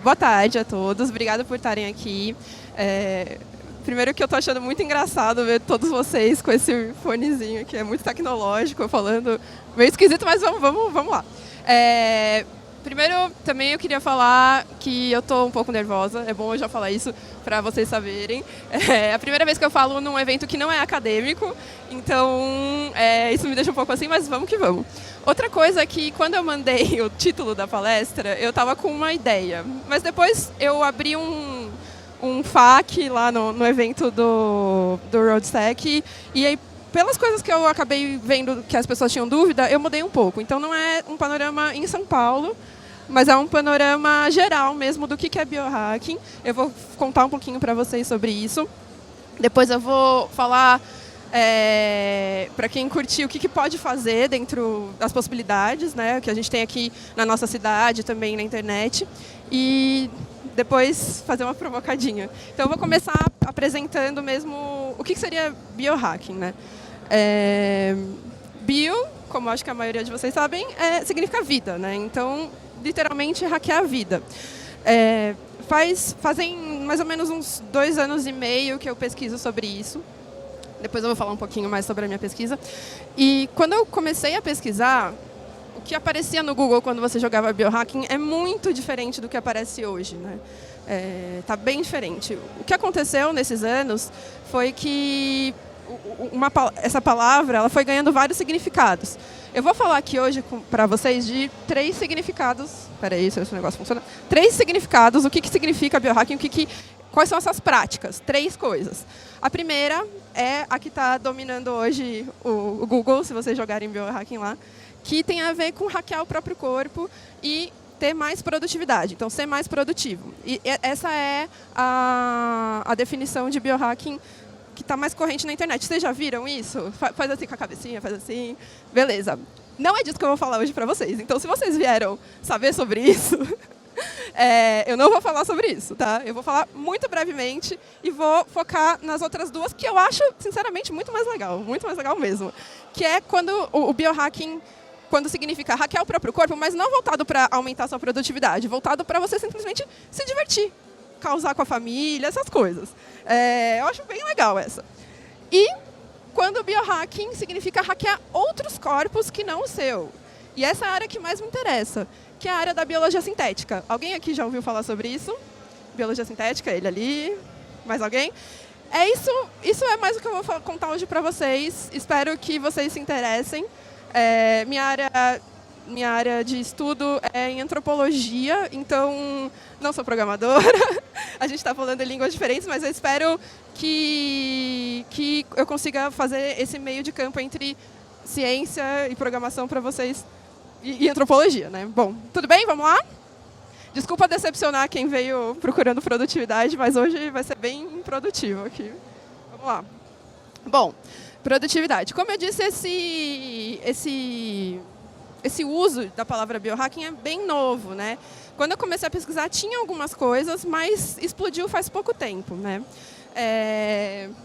Boa tarde a todos, obrigada por estarem aqui. Primeiro que eu tô achando muito engraçado ver todos vocês com esse fonezinho que é muito tecnológico, falando meio esquisito, mas vamos lá. Primeiro, também eu queria falar que eu tô um pouco nervosa, é bom eu já falar isso para vocês saberem. É a primeira vez que eu falo num evento que não é acadêmico, então isso me deixa um pouco assim, mas vamos que vamos. Outra coisa é que quando eu mandei o título da palestra, eu estava com uma ideia, mas depois eu abri um FAQ lá no evento do Roadstack e aí, pelas coisas que eu acabei vendo que as pessoas tinham dúvida, eu mudei um pouco. Então não é um panorama em São Paulo, mas é um panorama geral mesmo do que é biohacking. Eu vou contar um pouquinho para vocês sobre isso. Depois eu vou falar para quem curtir o que pode fazer dentro das possibilidades, né, que a gente tem aqui na nossa cidade, também na internet. E depois fazer uma provocadinha. Então eu vou começar apresentando mesmo o que seria biohacking, né? Bio, como acho que a maioria de vocês sabem, significa vida, né? Então, literalmente, hackear a vida. Fazem mais ou menos uns 2 anos e meio que eu pesquiso sobre isso. Depois eu vou falar um pouquinho mais sobre a minha pesquisa. E quando eu comecei a pesquisar, o que aparecia no Google quando você jogava biohacking é muito diferente do que aparece hoje, né? Tá bem diferente. O que aconteceu nesses anos foi que essa palavra ela foi ganhando vários significados. Eu vou falar aqui hoje para vocês de 3 significados. Peraí, se esse negócio funciona. 3 significados, o que significa biohacking, quais são essas práticas. 3 coisas. A primeira é a que está dominando hoje o Google, se vocês jogarem biohacking lá, que tem a ver com hackear o próprio corpo e ter mais produtividade, então ser mais produtivo. E essa é a definição de biohacking que está mais corrente na internet. Vocês já viram isso? Faz assim com a cabecinha, faz assim. Beleza. Não é disso que eu vou falar hoje para vocês. Então, se vocês vieram saber sobre isso, eu não vou falar sobre isso, tá? Eu vou falar muito brevemente e vou focar nas outras 2 que eu acho, sinceramente, muito mais legal mesmo. Que é quando o biohacking, quando significa hackear o próprio corpo, mas não voltado para aumentar sua produtividade, voltado para você simplesmente se divertir, causar com a família, essas coisas. Eu acho bem legal essa. E quando o biohacking significa hackear outros corpos que não o seu. E essa é a área que mais me interessa, que é a área da biologia sintética. Alguém aqui já ouviu falar sobre isso? Biologia sintética, ele ali. Mais alguém? Isso é mais o que eu vou contar hoje para vocês. Espero que vocês se interessem. Minha área de estudo é em antropologia, então não sou programadora. A gente está falando em línguas diferentes, mas eu espero que eu consiga fazer esse meio de campo entre ciência e programação para vocês e antropologia, né? Bom, tudo bem? Vamos lá? Desculpa decepcionar quem veio procurando produtividade, mas hoje vai ser bem improdutivo aqui. Vamos lá. Bom, produtividade. Como eu disse, esse uso da palavra biohacking é bem novo, né? Quando eu comecei a pesquisar, tinha algumas coisas, mas explodiu faz pouco tempo, né?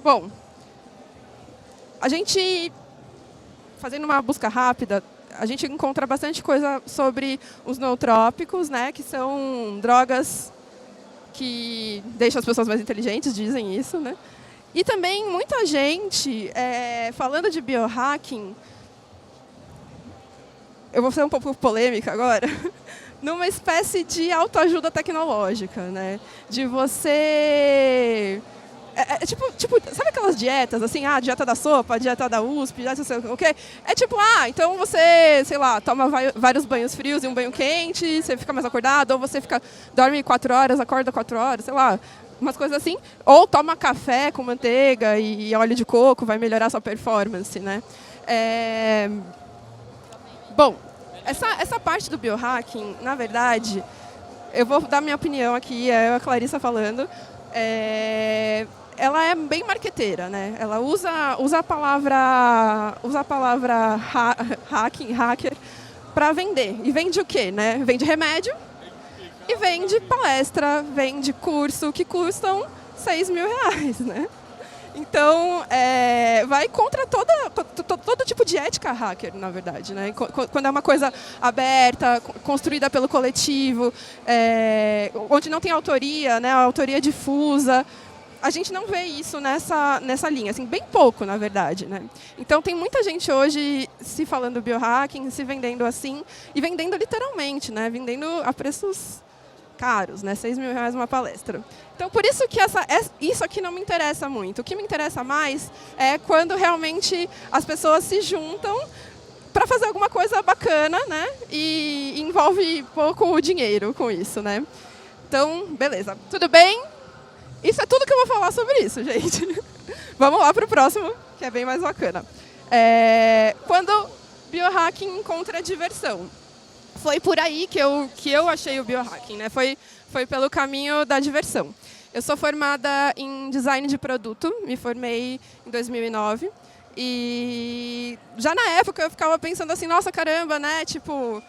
Bom, a gente, fazendo uma busca rápida, a gente encontra bastante coisa sobre os nootrópicos, né? Que são drogas que deixam as pessoas mais inteligentes, dizem isso, né? E também muita gente, falando de biohacking, eu vou ser um pouco polêmica agora, numa espécie de autoajuda tecnológica, né? De você... tipo, sabe aquelas dietas, assim, dieta da sopa, dieta da USP, dieta não sei o quê? É tipo, então você, sei lá, toma vários banhos frios e um banho quente, você fica mais acordado, ou você dorme 4 horas, acorda 4 horas, sei lá, umas coisas assim. Ou toma café com manteiga e óleo de coco, vai melhorar a sua performance, né? Bom, essa parte do biohacking, na verdade, eu vou dar minha opinião aqui, é a Clarissa falando, ela é bem marqueteira, né? Ela usa a palavra hacker para vender. E vende o quê, né? Vende remédio e vende palestra, vende curso, que custam R$6.000, né? Então, vai contra todo tipo de ética hacker, na verdade. Né? Quando é uma coisa aberta, construída pelo coletivo, onde não tem autoria, né? A autoria difusa. A gente não vê isso nessa linha, assim, bem pouco, na verdade. Né? Então, tem muita gente hoje se falando biohacking, se vendendo assim, e vendendo literalmente, né? Vendendo a preços caros, né? R$6.000 uma palestra. Então, por isso que isso aqui não me interessa muito. O que me interessa mais é quando realmente as pessoas se juntam para fazer alguma coisa bacana, né? E envolve pouco dinheiro com isso, né? Então, beleza. Tudo bem? Isso é tudo que eu vou falar sobre isso, gente. Vamos lá para o próximo, que é bem mais bacana. Quando biohacking encontra diversão. Foi por aí que eu achei o biohacking, né? Foi pelo caminho da diversão. Eu sou formada em design de produto, me formei em 2009. E já na época eu ficava pensando assim, nossa, caramba, né? Tipo,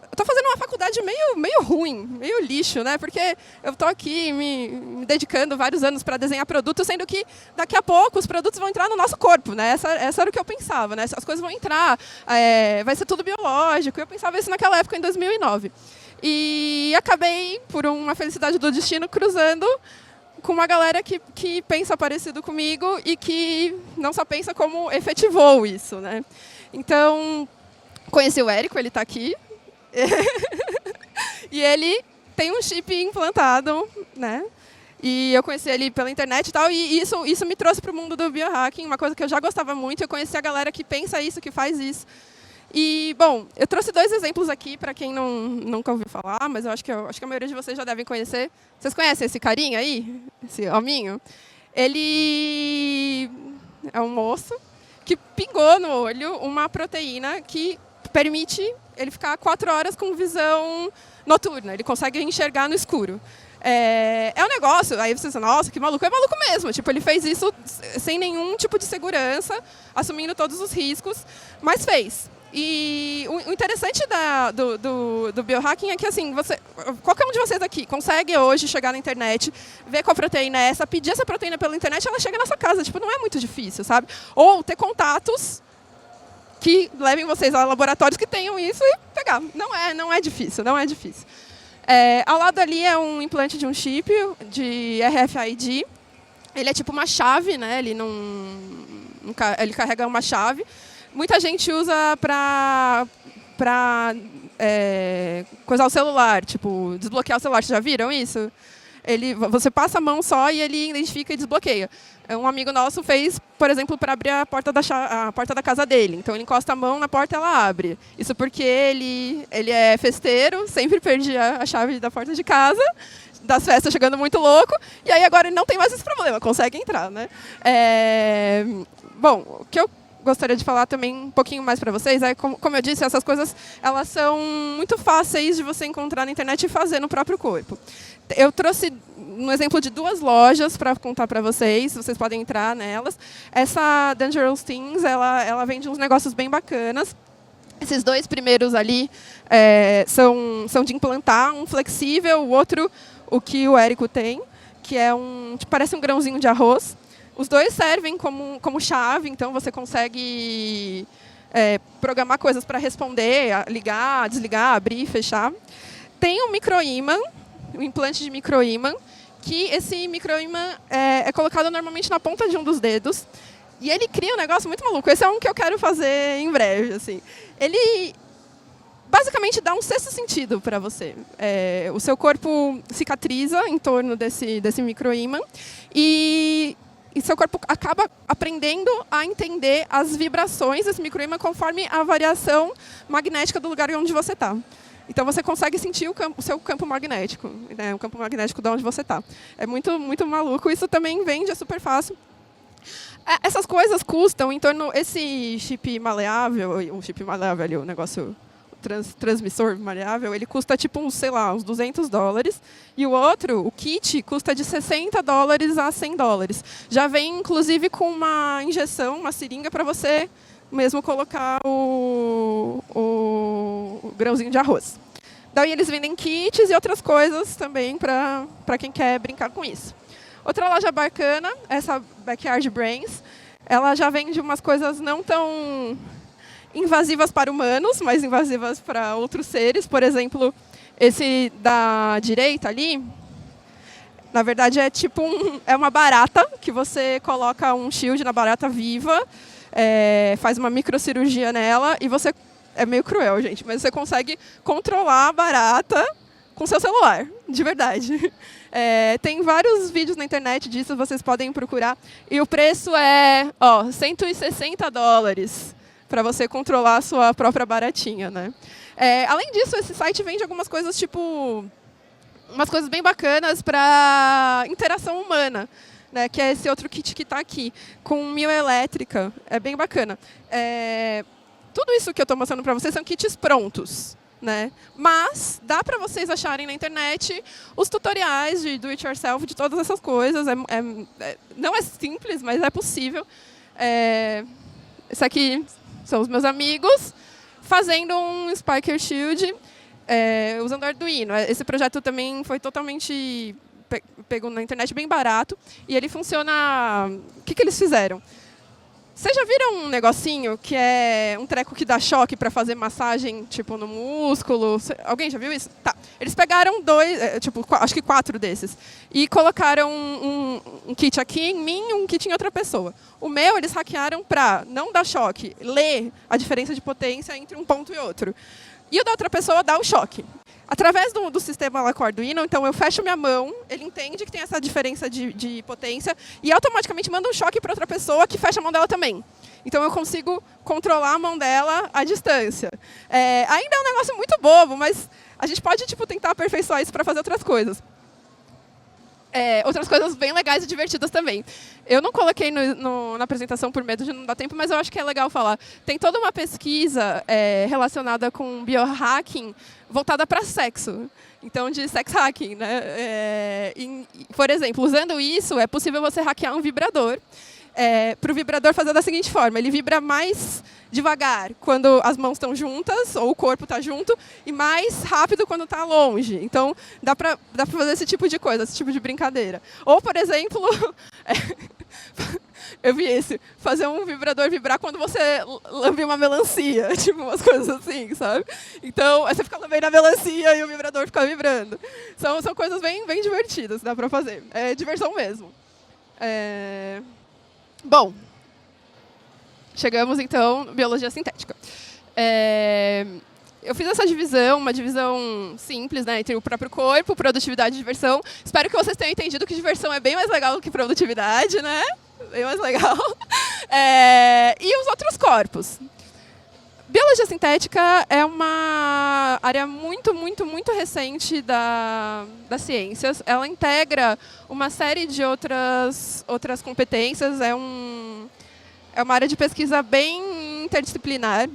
eu tô fazendo uma faculdade meio ruim, meio lixo, né? Porque eu tô aqui me dedicando vários anos para desenhar produtos, sendo que daqui a pouco os produtos vão entrar no nosso corpo, né? Essa era o que eu pensava, né? As coisas vão entrar, vai ser tudo biológico. Eu pensava isso naquela época, em 2009. E acabei, por uma felicidade do destino, cruzando com uma galera que pensa parecido comigo e que não só pensa como efetivou isso, né? Então, conheci o Érico, ele está aqui. E ele tem um chip implantado, né? E eu conheci ele pela internet e tal, e isso me trouxe para o mundo do biohacking, uma coisa que eu já gostava muito. Eu conheci a galera que pensa isso, que faz isso. E, bom, eu trouxe 2 exemplos aqui para quem nunca ouviu falar, mas eu acho que a maioria de vocês já devem conhecer. Vocês conhecem esse carinha aí? Esse hominho? Ele é um moço que pingou no olho uma proteína que permite ele ficar 4 horas com visão noturna. Ele consegue enxergar no escuro. É um negócio, aí você pensa, nossa, que maluco. É maluco mesmo. Tipo, ele fez isso sem nenhum tipo de segurança, assumindo todos os riscos, mas fez. E o interessante do biohacking é que, assim, qualquer um de vocês aqui consegue hoje chegar na internet, ver qual proteína é essa, pedir essa proteína pela internet, ela chega na sua casa. Tipo, não é muito difícil, sabe? Ou ter contatos que levem vocês a laboratórios que tenham isso e pegar. Não é difícil, não é difícil. Ao lado ali é um implante de um chip de RFID. Ele é tipo uma chave, né? Ele carrega uma chave. Muita gente usa para coisar o celular, tipo, desbloquear o celular. Vocês já viram isso? Você passa a mão só e ele identifica e desbloqueia. Um amigo nosso fez, por exemplo, para abrir a porta da casa dele. Então, ele encosta a mão na porta e ela abre. Isso porque ele é festeiro, sempre perdia a chave da porta de casa, das festas chegando muito louco, e aí agora ele não tem mais esse problema, consegue entrar, né? Bom, o que eu gostaria de falar também um pouquinho mais para vocês é, como eu disse, essas coisas elas são muito fáceis de você encontrar na internet e fazer no próprio corpo. Eu trouxe um exemplo de 2 lojas para contar para vocês podem entrar nelas. Essa Dangerous Things, ela vende uns negócios bem bacanas. Esses 2 primeiros ali são de implantar, um flexível, o outro, o que o Érico tem, que é parece um grãozinho de arroz. Os 2 servem como chave, então você consegue programar coisas para responder, ligar, desligar, abrir, fechar. Tem um microímã, um implante de microímã, que esse microímã é colocado normalmente na ponta de um dos dedos. E ele cria um negócio muito maluco. Esse é um que eu quero fazer em breve. Assim. Ele basicamente dá um 6º sentido para você. O seu corpo cicatriza em torno desse microímã e seu corpo acaba aprendendo a entender as vibrações desse microímã conforme a variação magnética do lugar onde você está. Então, você consegue sentir o seu campo magnético, né? O campo magnético de onde você está. É muito, muito maluco. Isso também vende, é super fácil. Essas coisas custam em torno... Esse chip maleável, ali, o negócio transmissor maleável, ele custa tipo uns $200. E o outro, o kit, custa de $60 a $100. Já vem, inclusive, com uma injeção, uma seringa, para você mesmo colocar o grãozinho de arroz. Daí eles vendem kits e outras coisas também para quem quer brincar com isso. Outra loja bacana, essa Backyard Brains, ela já vende umas coisas não tão invasivas para humanos, mas invasivas para outros seres. Por exemplo, esse da direita ali, na verdade é tipo é uma barata, que você coloca um shield na barata viva, faz uma microcirurgia nela e você... É meio cruel, gente, mas você consegue controlar a barata com seu celular, de verdade. Tem vários vídeos na internet disso, vocês podem procurar. E o preço é $160 para você controlar a sua própria baratinha, né? Além disso, esse site vende algumas coisas, tipo... umas coisas bem bacanas para interação humana, né? Que é esse outro kit que está aqui, com mioelétrica. É bem bacana. Tudo isso que eu estou mostrando para vocês são kits prontos, né? Mas dá para vocês acharem na internet os tutoriais de do it yourself, de todas essas coisas. Não é simples, mas é possível. Esse aqui são os meus amigos fazendo um Spiker Shield usando Arduino. Esse projeto também foi totalmente pego na internet, bem barato. E ele funciona... O que eles fizeram? Vocês já viram um negocinho que é um treco que dá choque para fazer massagem tipo no músculo? Alguém já viu isso? Tá. Eles pegaram acho que 4 desses e colocaram um kit aqui em mim e um kit em outra pessoa. O meu eles hackearam para não dar choque, ler a diferença de potência entre um ponto e outro. E o da outra pessoa dá o choque. Através do sistema lá com o Arduino, então eu fecho minha mão, ele entende que tem essa diferença de potência e automaticamente manda um choque para outra pessoa que fecha a mão dela também. Então eu consigo controlar a mão dela à distância. Ainda é um negócio muito bobo, mas a gente pode tentar aperfeiçoar isso para fazer outras coisas. Outras coisas bem legais e divertidas também. Eu não coloquei na apresentação por medo de não dar tempo, mas eu acho que é legal falar. Tem toda uma pesquisa relacionada com biohacking voltada para sexo. Então, de sex hacking, né? Por exemplo, usando isso, é possível você hackear um vibrador. Para o vibrador fazer da seguinte forma: ele vibra mais devagar quando as mãos estão juntas, ou o corpo está junto, e mais rápido quando está longe. Então, dá para fazer esse tipo de coisa, esse tipo de brincadeira. Ou, por exemplo, eu vi fazer um vibrador vibrar quando você lambe uma melancia, tipo umas coisas assim, sabe? Então, você fica lambendo a melancia e o vibrador fica vibrando. São coisas bem divertidas, dá para fazer. É diversão mesmo. Bom, chegamos então na biologia sintética. Eu fiz essa divisão, uma divisão simples, né, entre o próprio corpo, produtividade e diversão. Espero que vocês tenham entendido que diversão é bem mais legal do que produtividade, né? Bem mais legal. E os outros corpos. Biologia sintética é uma área muito recente das ciências. Ela integra uma série de outras competências. É uma área de pesquisa bem interdisciplinar.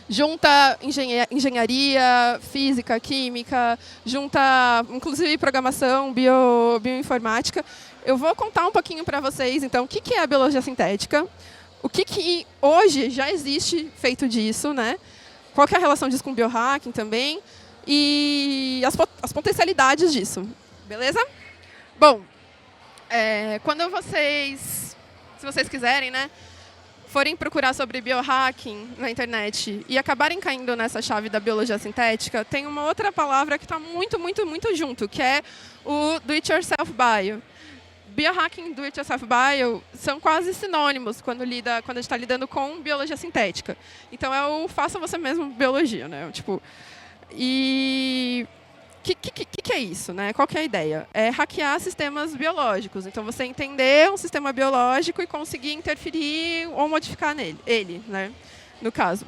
Junta engenharia, física, química, junta inclusive programação, bioinformática. Eu vou contar um pouquinho para vocês, então, o que é a biologia sintética. O que hoje já existe feito disso, né? Qual que é a relação disso com o biohacking também e as potencialidades disso, beleza? Bom, se vocês quiserem, né, forem procurar sobre biohacking na internet e acabarem caindo nessa chave da biologia sintética, tem uma outra palavra que está muito junto, que é o do it yourself bio. Biohacking e do it yourself bio são quase sinônimos quando a gente está lidando com biologia sintética. Então é o faça você mesmo biologia, né? E que é isso, né? Qual que é a ideia? É hackear sistemas biológicos. Então você entender um sistema biológico e conseguir interferir ou modificar ele, né? No caso.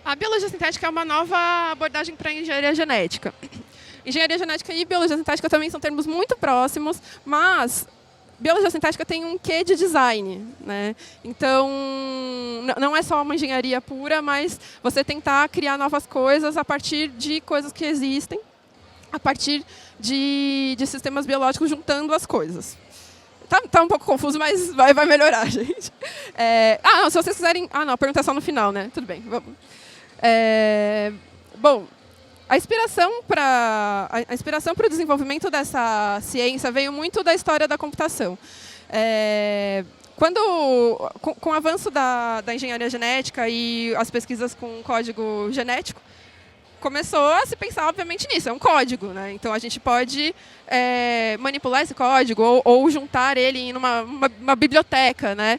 A biologia sintética é uma nova abordagem para a engenharia genética. Engenharia genética e biologia sintética também são termos muito próximos, mas biologia sintética tem um quê de design, né? Então, não é só uma engenharia pura, mas você tentar criar novas coisas a partir de coisas que existem, a partir de sistemas biológicos juntando as coisas. Tá um pouco confuso, mas vai melhorar, gente. Não, se vocês quiserem... não, a pergunta é só no final, né? Tudo bem, vamos. Bom, A inspiração para o desenvolvimento dessa ciência veio muito da história da computação. Com o avanço da engenharia genética e as pesquisas com código genético, começou a se pensar, obviamente, nisso. É um código, né? Então, a gente pode manipular esse código ou juntar ele em uma biblioteca, né?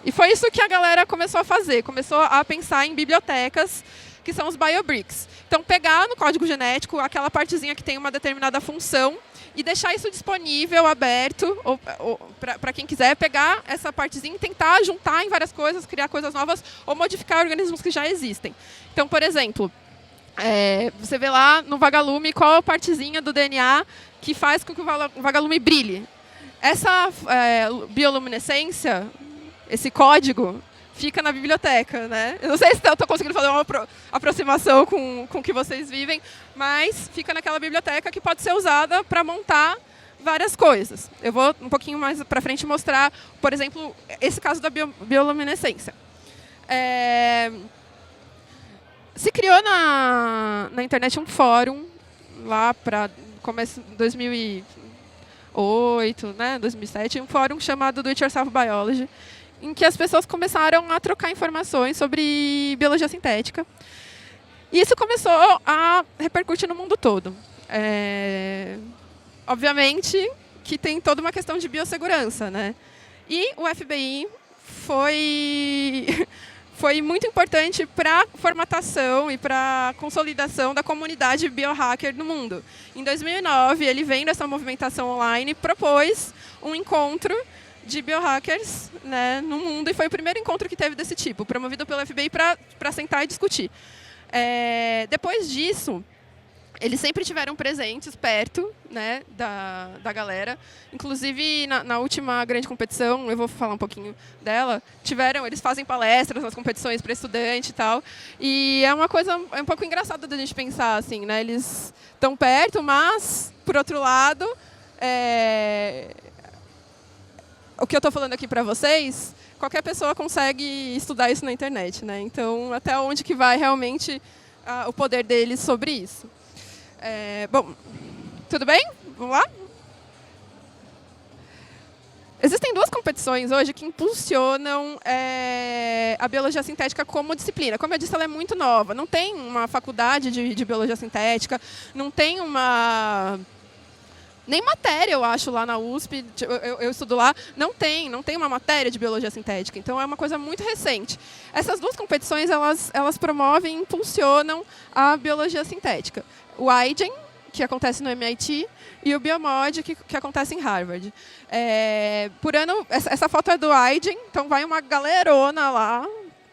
E foi isso que a galera começou a fazer. Começou a pensar em bibliotecas, que são os biobricks. Então, pegar no código genético aquela partezinha que tem uma determinada função e deixar isso disponível, aberto, para quem quiser pegar essa partezinha e tentar juntar em várias coisas, criar coisas novas ou modificar organismos que já existem. Então, por exemplo, você vê lá no vagalume qual a partezinha do DNA que faz com que o vagalume brilhe. Essa bioluminescência, esse código, fica na biblioteca, né? Eu não sei se eu estou conseguindo fazer uma aproximação com o que vocês vivem, mas fica naquela biblioteca que pode ser usada para montar várias coisas. Eu vou um pouquinho mais para frente mostrar, por exemplo, esse caso da bioluminescência. Se criou na internet um fórum lá para começo de 2008, né, 2007, um fórum chamado Do It Yourself Biology, em que as pessoas começaram a trocar informações sobre biologia sintética. E isso começou a repercutir no mundo todo. Obviamente que tem toda uma questão de biossegurança, né? E o FBI foi muito importante para a formatação e para a consolidação da comunidade biohacker no mundo. Em 2009, ele, vendo essa movimentação online, propôs um encontro de biohackers, né, no mundo, e foi o primeiro encontro que teve desse tipo, promovido pelo FBI para sentar e discutir. Depois disso, eles sempre tiveram presentes perto, né, da galera. Inclusive, na última grande competição, eu vou falar um pouquinho dela, eles fazem palestras nas competições para estudante e tal. E é uma coisa um pouco engraçada da gente pensar, assim, né? Eles estão perto, mas, por outro lado, o que eu estou falando aqui para vocês, qualquer pessoa consegue estudar isso na internet, né? Então, até onde que vai realmente o poder deles sobre isso? Bom, tudo bem? Vamos lá? Existem duas competições hoje que impulsionam a biologia sintética como disciplina. Como eu disse, ela é muito nova. Não tem uma faculdade de biologia sintética, não tem nem matéria, eu acho, lá na USP, eu estudo lá, não tem uma matéria de biologia sintética. Então, é uma coisa muito recente. Essas duas competições, elas promovem e impulsionam a biologia sintética. O iGEM, que acontece no MIT, e o Biomod, que acontece em Harvard. Por ano, essa foto é do iGEM, então vai uma galerona lá,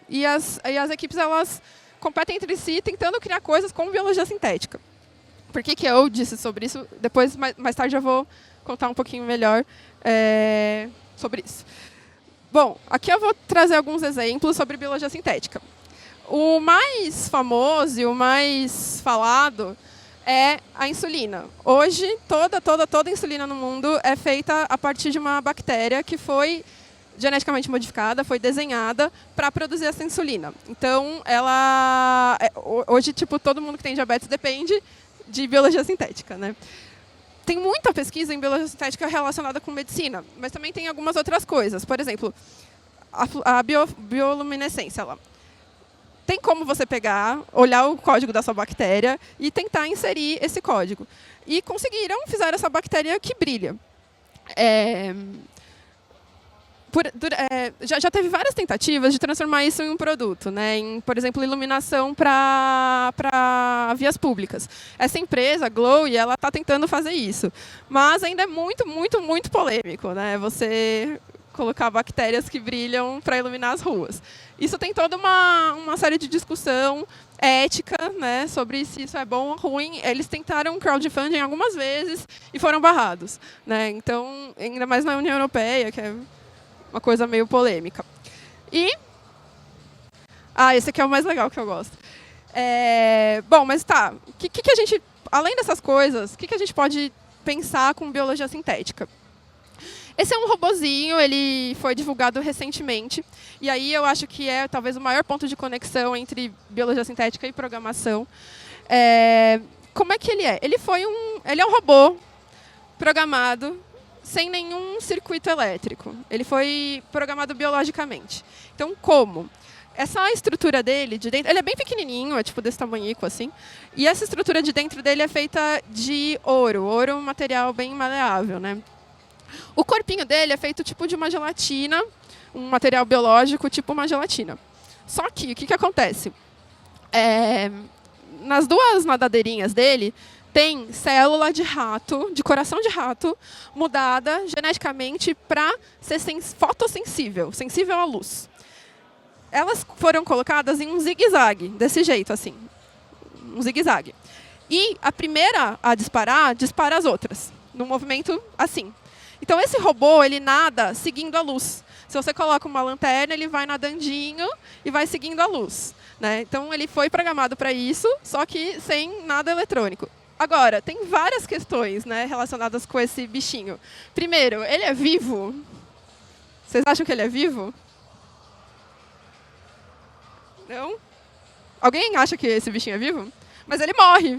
e as equipes elas competem entre si, tentando criar coisas com biologia sintética. Por que eu disse sobre isso? Depois, mais tarde, eu vou contar um pouquinho melhor sobre isso. Bom, aqui eu vou trazer alguns exemplos sobre biologia sintética. O mais famoso e o mais falado é a insulina. Hoje, toda a insulina no mundo é feita a partir de uma bactéria que foi geneticamente modificada, foi desenhada para produzir essa insulina. Então, hoje, todo mundo que tem diabetes depende de biologia sintética, né? Tem muita pesquisa em biologia sintética relacionada com medicina, mas também tem algumas outras coisas. Por exemplo, a bioluminescência lá. Tem como você pegar, olhar o código da sua bactéria e tentar inserir esse código. E fizeram essa bactéria que brilha. Já teve várias tentativas de transformar isso em um produto, né? Por exemplo, iluminação para vias públicas. Essa empresa, a Glow, ela está tentando fazer isso. Mas ainda é muito, muito, muito polêmico, né? Você colocar bactérias que brilham para iluminar as ruas. Isso tem toda uma série de discussão ética, né, sobre se isso é bom ou ruim. Eles tentaram crowdfunding algumas vezes e foram barrados, né? Então, ainda mais na União Europeia, que é uma coisa meio polêmica. Esse aqui é o mais legal que eu gosto. Bom, mas tá. Que a gente, além dessas coisas, o que a gente pode pensar com biologia sintética? Esse é um robozinho, ele foi divulgado recentemente. E aí eu acho que é talvez o maior ponto de conexão entre biologia sintética e programação. Como é que ele é? Ele é um robô programado sem nenhum circuito elétrico. Ele foi programado biologicamente. Então, como? Essa estrutura dele, de dentro, ele é bem pequenininho, é tipo desse tamanhico assim. E essa estrutura de dentro dele é feita de ouro. Ouro é um material bem maleável, né? O corpinho dele é feito tipo de uma gelatina, um material biológico tipo uma gelatina. Só que, o que acontece? Nas duas nadadeirinhas dele, tem célula de rato, de coração de rato, mudada geneticamente para ser fotossensível, sensível à luz. Elas foram colocadas em um zigue-zague, desse jeito, assim. Um zigue-zague. E a primeira a disparar, dispara as outras, num movimento assim. Então, esse robô, ele nada seguindo a luz. Se você coloca uma lanterna, ele vai nadandinho e vai seguindo a luz, né? Então, ele foi programado para isso, só que sem nada eletrônico. Agora, tem várias questões, né, relacionadas com esse bichinho. Primeiro, ele é vivo? Vocês acham que ele é vivo? Não? Alguém acha que esse bichinho é vivo? Mas ele morre.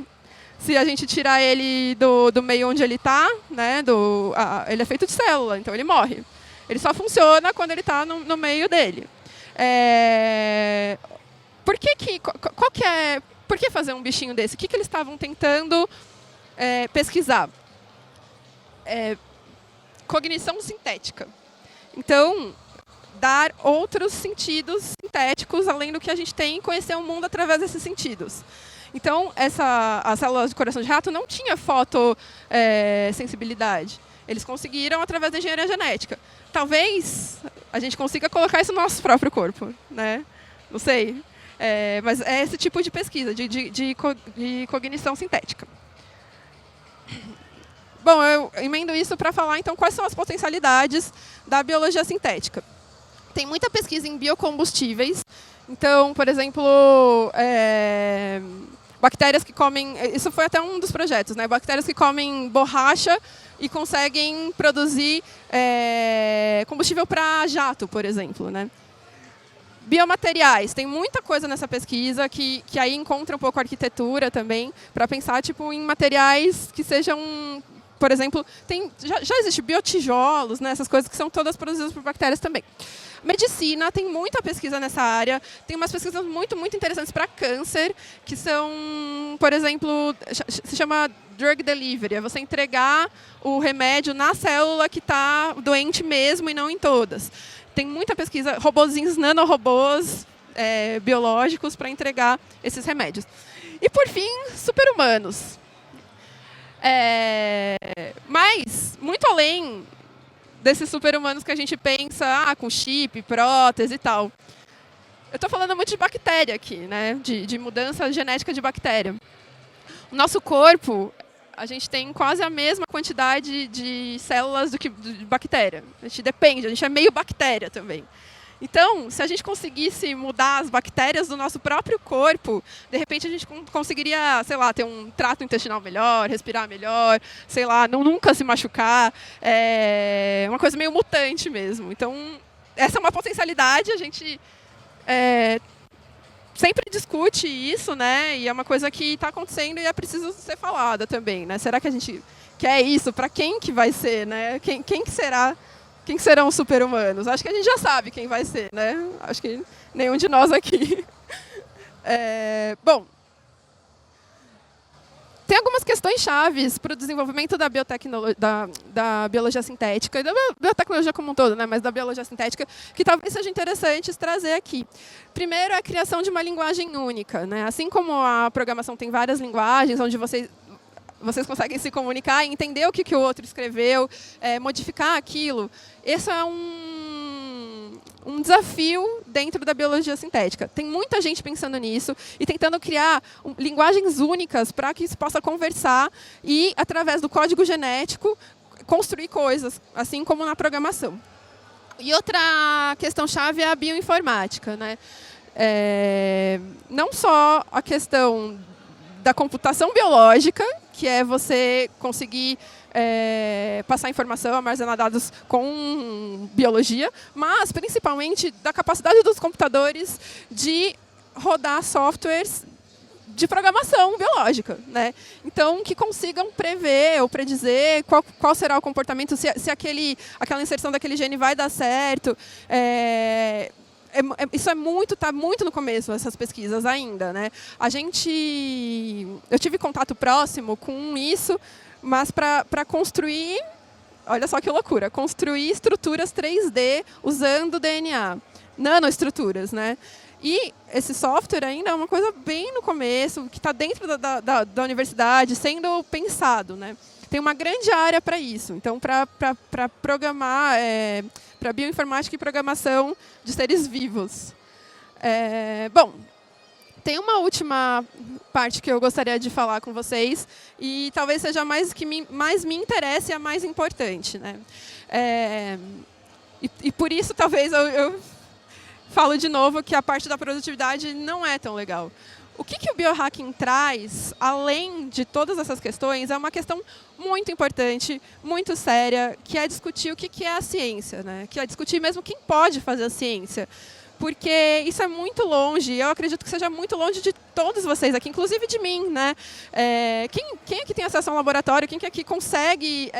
Se a gente tirar ele do meio onde ele está, né, ele é feito de célula, então ele morre. Ele só funciona quando ele está no meio dele. Por que fazer um bichinho desse? O que eles estavam tentando pesquisar? Cognição sintética. Então, dar outros sentidos sintéticos, além do que a gente tem, e conhecer o mundo através desses sentidos. Então, a célula de coração de rato não tinha fotossensibilidade. Eles conseguiram através da engenharia genética. Talvez a gente consiga colocar isso no nosso próprio corpo, né? Não sei. Mas é esse tipo de pesquisa, de cognição sintética. Bom, eu emendo isso para falar, então, quais são as potencialidades da biologia sintética. Tem muita pesquisa em biocombustíveis. Então, por exemplo, bactérias que comem... Isso foi até um dos projetos, né? Bactérias que comem borracha e conseguem produzir combustível para jato, por exemplo, né? Biomateriais. Tem muita coisa nessa pesquisa que aí encontra um pouco a arquitetura também, para pensar tipo, em materiais que sejam... Por exemplo, já existe biotijolos, né? Essas coisas que são todas produzidas por bactérias também. Medicina, tem muita pesquisa nessa área. Tem umas pesquisas muito, muito interessantes para câncer, que são, por exemplo, se chama drug delivery. É você entregar o remédio na célula que está doente mesmo e não em todas. Tem muita pesquisa, robozinhos, nanorobôs biológicos para entregar esses remédios. E, por fim, super-humanos. Mas, muito além desses super-humanos que a gente pensa com chip, prótese e tal. Eu estou falando muito de bactéria aqui, né? De mudança genética de bactéria. O nosso corpo, a gente tem quase a mesma quantidade de células do que de bactéria. A gente depende, a gente é meio bactéria também. Então, se a gente conseguisse mudar as bactérias do nosso próprio corpo, de repente a gente conseguiria, sei lá, ter um trato intestinal melhor, respirar melhor, sei lá, nunca se machucar. É uma coisa meio mutante mesmo. Então, essa é uma potencialidade, a gente sempre discute isso, né? E é uma coisa que está acontecendo e é preciso ser falada também, né? Será que a gente quer isso? Para quem que vai ser, né? Quem que será? Quem serão os super-humanos? Acho que a gente já sabe quem vai ser, né? Acho que nenhum de nós aqui. Bom, tem algumas questões chaves para o desenvolvimento da biologia sintética, e da biotecnologia como um todo, né? Mas da biologia sintética, que talvez seja interessante trazer aqui. Primeiro, a criação de uma linguagem única, né? Assim como a programação tem várias linguagens, onde vocês conseguem se comunicar e entender o que o outro escreveu, modificar aquilo. Esse é um desafio dentro da biologia sintética. Tem muita gente pensando nisso e tentando criar linguagens únicas para que isso possa conversar e, através do código genético, construir coisas, assim como na programação. E outra questão-chave é a bioinformática, né? Não só a questão da computação biológica, que é você conseguir passar informação, armazenar dados com biologia, mas principalmente da capacidade dos computadores de rodar softwares de programação biológica, né? Então, que consigam prever ou predizer qual será o comportamento, se aquela inserção daquele gene vai dar certo. Isso está muito no começo, essas pesquisas ainda, né? Eu tive contato próximo com isso, mas para construir, olha só que loucura, construir estruturas 3D usando DNA, nanoestruturas, né? E esse software ainda é uma coisa bem no começo, que está dentro da universidade, sendo pensado, né? Tem uma grande área para isso. Então, para programar, para bioinformática e programação de seres vivos. Bom, tem uma última parte que eu gostaria de falar com vocês, e talvez seja mais que mais me interessa e a mais importante, né? E por isso, talvez, eu falo de novo que a parte da produtividade não é tão legal. O que o biohacking traz, além de todas essas questões, é uma questão muito importante, muito séria, que é discutir o que é a ciência, né? Que é discutir mesmo quem pode fazer a ciência. Porque isso é muito longe, eu acredito que seja muito longe de todos vocês aqui, inclusive de mim, né? Quem aqui tem acesso a um laboratório, quem aqui consegue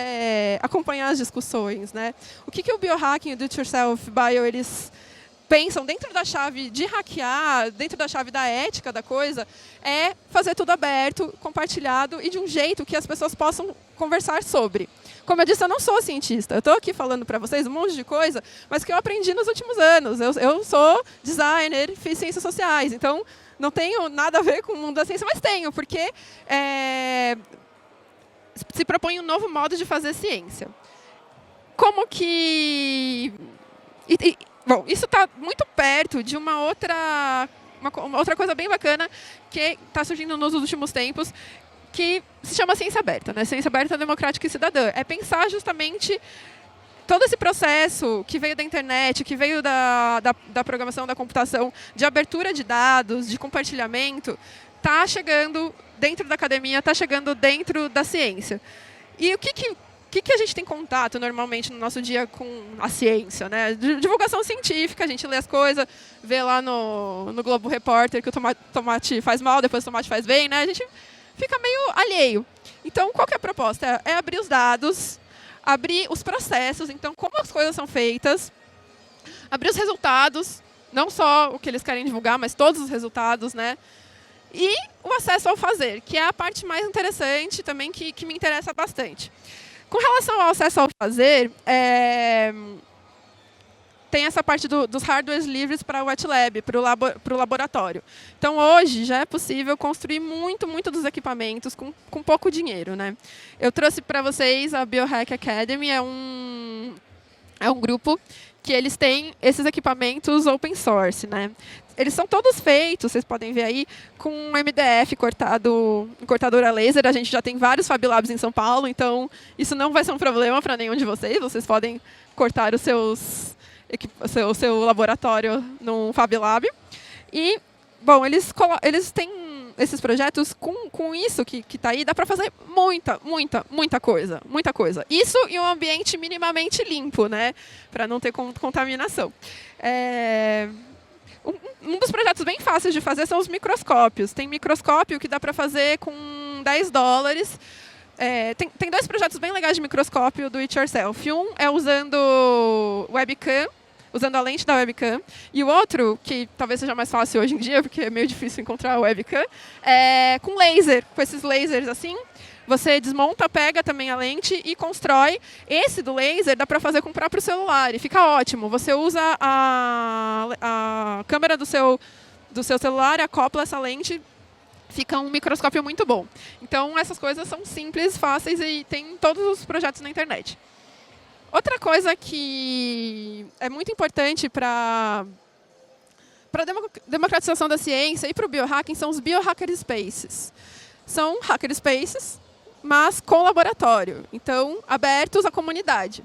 acompanhar as discussões, né? O que o biohacking e o do-it-yourself bio, eles pensam dentro da chave de hackear, dentro da chave da ética da coisa, é fazer tudo aberto, compartilhado e de um jeito que as pessoas possam conversar sobre. Como eu disse, eu não sou cientista. Eu estou aqui falando para vocês um monte de coisa, mas que eu aprendi nos últimos anos. Eu sou designer, fiz ciências sociais, então não tenho nada a ver com o mundo da ciência, mas tenho, porque se propõe um novo modo de fazer ciência. Como que... Bom, isso está muito perto de uma outra coisa bem bacana que está surgindo nos últimos tempos, que se chama ciência aberta, né? Ciência aberta, democrática e cidadã. É pensar justamente todo esse processo que veio da internet, que veio da programação, da computação, de abertura de dados, de compartilhamento, está chegando dentro da academia, está chegando dentro da ciência. E o que a gente tem contato normalmente no nosso dia com a ciência, né? Divulgação científica, a gente lê as coisas, vê lá no Globo Repórter que o tomate faz mal, depois o tomate faz bem, né? A gente fica meio alheio. Então, qual que é a proposta? É abrir os dados, abrir os processos, então como as coisas são feitas, abrir os resultados, não só o que eles querem divulgar, mas todos os resultados, né? E o acesso ao fazer, que é a parte mais interessante também, que me interessa bastante. Com relação ao acesso ao fazer, tem essa parte dos hardwares livres para o wet lab, para o laboratório. Então, hoje, já é possível construir muito dos equipamentos com pouco dinheiro, né? Eu trouxe para vocês a Biohack Academy, é um grupo que eles têm esses equipamentos open source, né? Eles são todos feitos, vocês podem ver aí, com um MDF cortado em cortadora laser. A gente já tem vários Fab Labs em São Paulo, então isso não vai ser um problema para nenhum de vocês. Vocês podem cortar o seu laboratório num Fab Lab. E, bom, eles têm esses projetos com isso que está aí, dá para fazer muita coisa. Isso em um ambiente minimamente limpo, né? Para não ter contaminação. Um dos projetos bem fáceis de fazer são os microscópios. Tem microscópio que dá para fazer com $10. Tem dois projetos bem legais de microscópio do It Yourself. Um é usando webcam, usando a lente da webcam. E o outro, que talvez seja mais fácil hoje em dia, porque é meio difícil encontrar a webcam, é com laser. Com esses lasers assim, você desmonta, pega também a lente e constrói. Esse do laser dá para fazer com o próprio celular e fica ótimo. Você usa a câmera do seu celular, acopla essa lente, fica um microscópio muito bom. Então, essas coisas são simples, fáceis e tem todos os projetos na internet. Outra coisa que é muito importante para a democratização da ciência e para o biohacking são os biohacker spaces. São hacker spaces, mas com laboratório. Então, abertos à comunidade.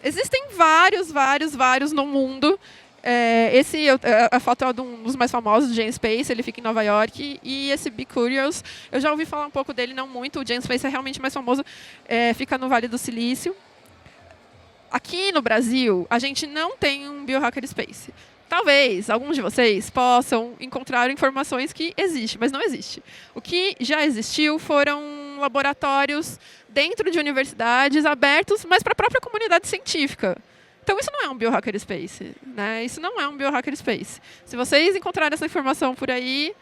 Existem vários no mundo. A foto é de um dos mais famosos, o GameSpace, ele fica em Nova York. E esse Be Curious, eu já ouvi falar um pouco dele, não muito. O GameSpace é realmente mais famoso, fica no Vale do Silício. Aqui no Brasil, a gente não tem um Biohacker Space. Talvez alguns de vocês possam encontrar informações que existe, mas não existe. O que já existiu foram laboratórios dentro de universidades abertos, mas para a própria comunidade científica. Então, isso não é um Biohacker Space, né? Isso não é um Biohacker Space. Se vocês encontrarem essa informação por aí,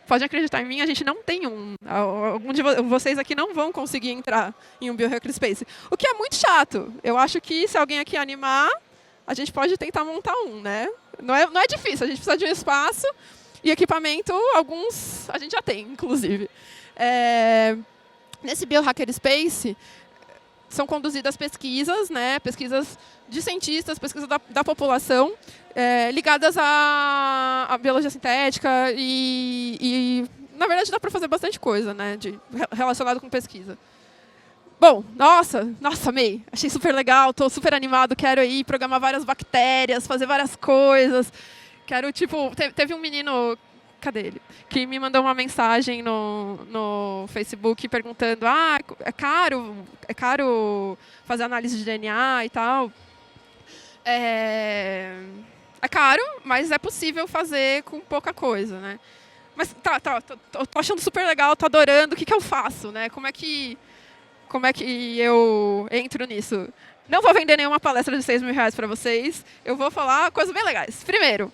pode acreditar em mim, a gente não tem um. Algum de vocês aqui não vão conseguir entrar em um Biohacker Space. O que é muito chato. Eu acho que se alguém aqui animar, a gente pode tentar montar um, né? Não é difícil, a gente precisa de um espaço e equipamento, alguns a gente já tem, inclusive. Nesse Biohacker Space, são conduzidas pesquisas, né? Pesquisas de cientistas, pesquisas da população, ligadas à biologia sintética e, na verdade, dá para fazer bastante coisa, né? Relacionado com pesquisa. Bom, nossa, amei. Achei super legal, estou super animado, quero ir programar várias bactérias, fazer várias coisas. Quero, teve um menino, cadê ele? Que me mandou uma mensagem no Facebook perguntando, é caro fazer análise de DNA e tal. É caro, mas é possível fazer com pouca coisa, né? Mas tô achando super legal, tô adorando, o que eu faço, né? Como é que eu entro nisso? Não vou vender nenhuma palestra de R$6.000 para vocês. Eu vou falar coisas bem legais. Primeiro,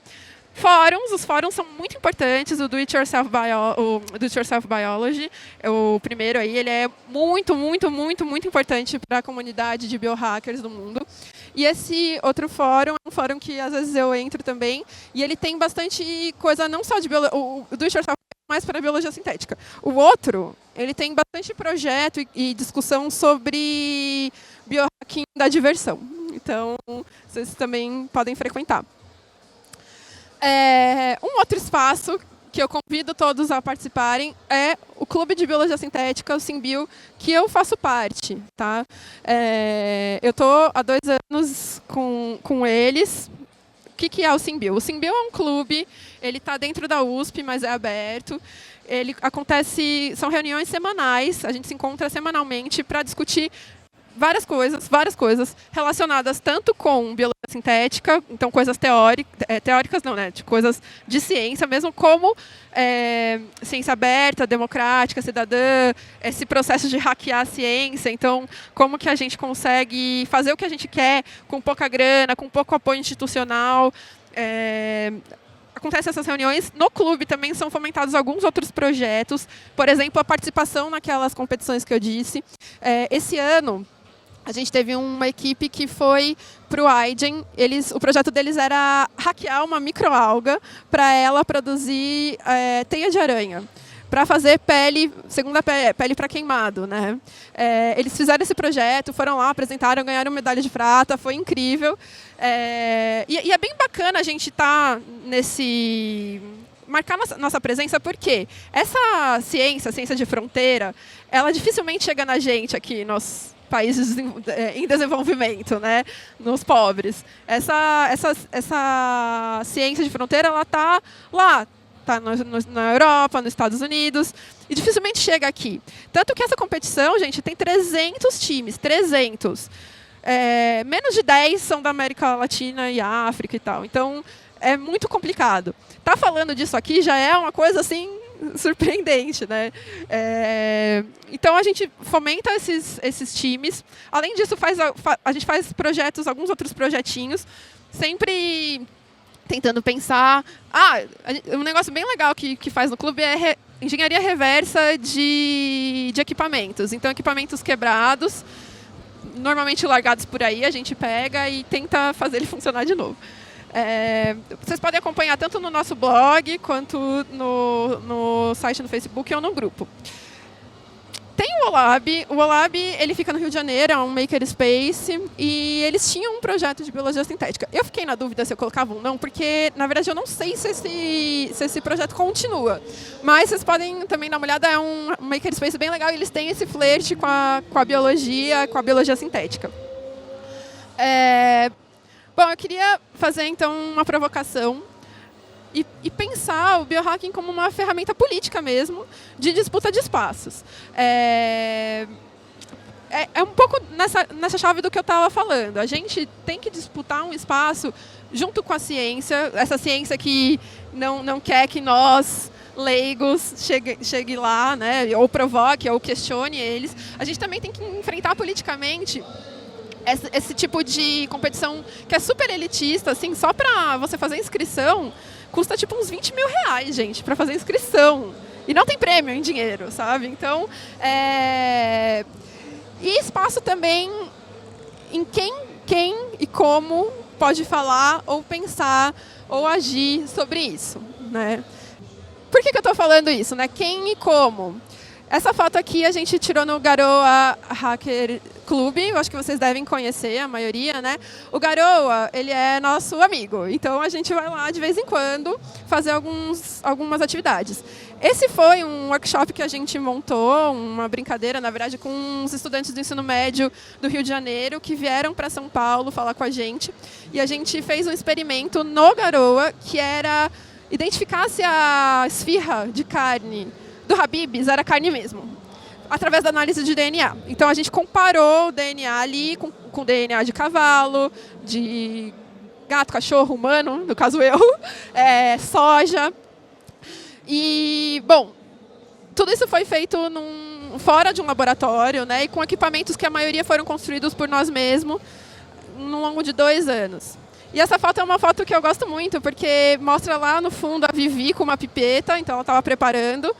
fóruns. Os fóruns são muito importantes. O Do It Yourself Biology, o primeiro aí, ele é muito, muito, muito, muito importante para a comunidade de biohackers do mundo. E esse outro fórum é um fórum que às vezes eu entro também. E ele tem bastante coisa, não só de biologia. O Do It Yourself mais para a biologia sintética. O outro, ele tem bastante projeto e discussão sobre biohacking da diversão. Então, vocês também podem frequentar. Um outro espaço que eu convido todos a participarem é o Clube de Biologia Sintética, o Simbio, que eu faço parte. Tá? Eu estou há 2 anos com eles. O que é o Simbio? O Simbio é um clube, ele está dentro da USP, mas é aberto. São reuniões semanais, a gente se encontra semanalmente para discutir várias coisas relacionadas tanto com biologia sintética, então coisas teóricas não, né, de coisas de ciência mesmo, como ciência aberta, democrática, cidadã, esse processo de hackear a ciência, então como que a gente consegue fazer o que a gente quer com pouca grana, com pouco apoio institucional. Acontecem essas reuniões. No clube também são fomentados alguns outros projetos, por exemplo, a participação naquelas competições que eu disse. Esse ano, a gente teve uma equipe que foi para o iGen. O projeto deles era hackear uma microalga para ela produzir teia de aranha, para fazer segunda pele para queimado, né? Eles fizeram esse projeto, foram lá, apresentaram, ganharam medalha de prata, foi incrível. E é bem bacana a gente estar marcar nossa presença, porque essa ciência de fronteira, ela dificilmente chega na gente aqui nos países em desenvolvimento, né? Nos pobres. Essa ciência de fronteira, ela está lá, está na Europa, nos Estados Unidos, e dificilmente chega aqui. Tanto que essa competição, gente, tem 300 times, 300. Menos de 10 são da América Latina e África e tal. Então, é muito complicado. Tá falando disso aqui já é uma coisa assim surpreendente, né? Então a gente fomenta esses times. Além disso, a gente faz projetos, alguns outros projetinhos, sempre tentando pensar. Um negócio bem legal que faz no clube é engenharia reversa de equipamentos. Então, equipamentos quebrados, normalmente largados por aí, a gente pega e tenta fazer ele funcionar de novo. Vocês podem acompanhar tanto no nosso blog, quanto no site, no Facebook ou no grupo. Tem o OLAB. O OLAB, ele fica no Rio de Janeiro, é um makerspace, e eles tinham um projeto de biologia sintética. Eu fiquei na dúvida se eu colocava ou não, porque, na verdade, eu não sei se esse projeto continua. Mas vocês podem também dar uma olhada, é um makerspace bem legal, e eles têm esse flerte com a biologia sintética. Bom, eu queria fazer, então, uma provocação e pensar o biohacking como uma ferramenta política mesmo, de disputa de espaços. É um pouco nessa chave do que eu estava falando. A gente tem que disputar um espaço junto com a ciência, essa ciência que não quer que nós, leigos, chegue lá, né, ou provoque, ou questione eles. A gente também tem que enfrentar politicamente esse tipo de competição que é super elitista, assim, só para você fazer inscrição, custa tipo uns 20 mil reais, gente, para fazer inscrição. E não tem prêmio em dinheiro, sabe? Então, E espaço também em quem e como pode falar ou pensar ou agir sobre isso, né? Por que eu estou falando isso, né? Quem e como? Essa foto aqui a gente tirou no Garoa Hacker Club, eu acho que vocês devem conhecer, a maioria, né? O Garoa, ele é nosso amigo, então a gente vai lá de vez em quando fazer algumas atividades. Esse foi um workshop que a gente montou, uma brincadeira, na verdade, com uns estudantes do ensino médio do Rio de Janeiro que vieram para São Paulo falar com a gente. E a gente fez um experimento no Garoa, que era identificar se a esfirra de carne do Habib's era carne mesmo, através da análise de DNA. Então a gente comparou o DNA ali com o DNA de cavalo, de gato, cachorro, humano, no caso eu, soja. E, bom, tudo isso foi feito fora de um laboratório, né, e com equipamentos que a maioria foram construídos por nós mesmos, no longo de 2 anos. E essa foto é uma foto que eu gosto muito, porque mostra lá no fundo a Vivi com uma pipeta, então ela estava preparando,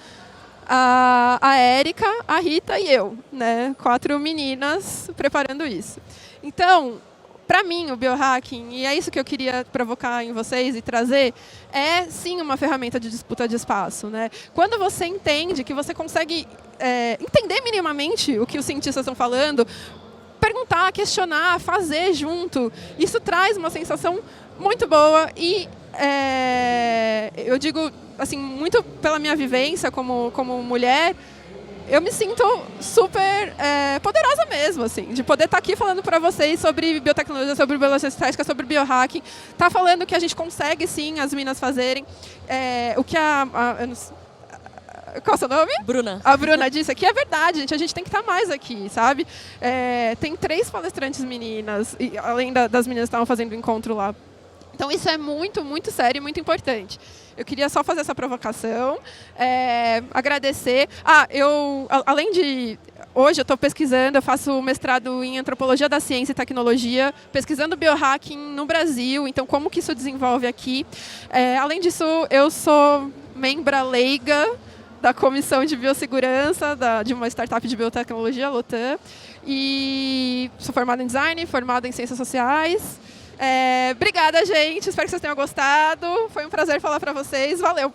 a Érica, a Rita e eu, né? 4 meninas preparando isso. Então, para mim, o biohacking, e é isso que eu queria provocar em vocês e trazer, é sim uma ferramenta de disputa de espaço, né? Quando você entende que você consegue entender minimamente o que os cientistas estão falando, perguntar, questionar, fazer junto, isso traz uma sensação muito boa e eu digo assim, muito pela minha vivência como mulher, eu me sinto super poderosa mesmo, assim, de poder estar aqui falando para vocês sobre biotecnologia, sobre biologia estética, sobre biohacking, tá falando que a gente consegue sim as meninas fazerem o que qual é o seu nome? Bruna. A Bruna disse aqui, é verdade, gente, a gente tem que estar mais aqui, sabe? Tem 3 palestrantes meninas, e, além das meninas que estavam fazendo o encontro lá. Então isso é muito, muito sério e muito importante. Eu queria só fazer essa provocação, agradecer. Além de... Hoje eu estou pesquisando, eu faço mestrado em Antropologia da Ciência e Tecnologia, pesquisando biohacking no Brasil, então como que isso desenvolve aqui. Além disso, eu sou membra leiga da Comissão de Biossegurança de uma startup de biotecnologia, Lotan, e sou formada em design, formada em ciências sociais. Obrigada, gente. Espero que vocês tenham gostado. Foi um prazer falar para vocês. Valeu!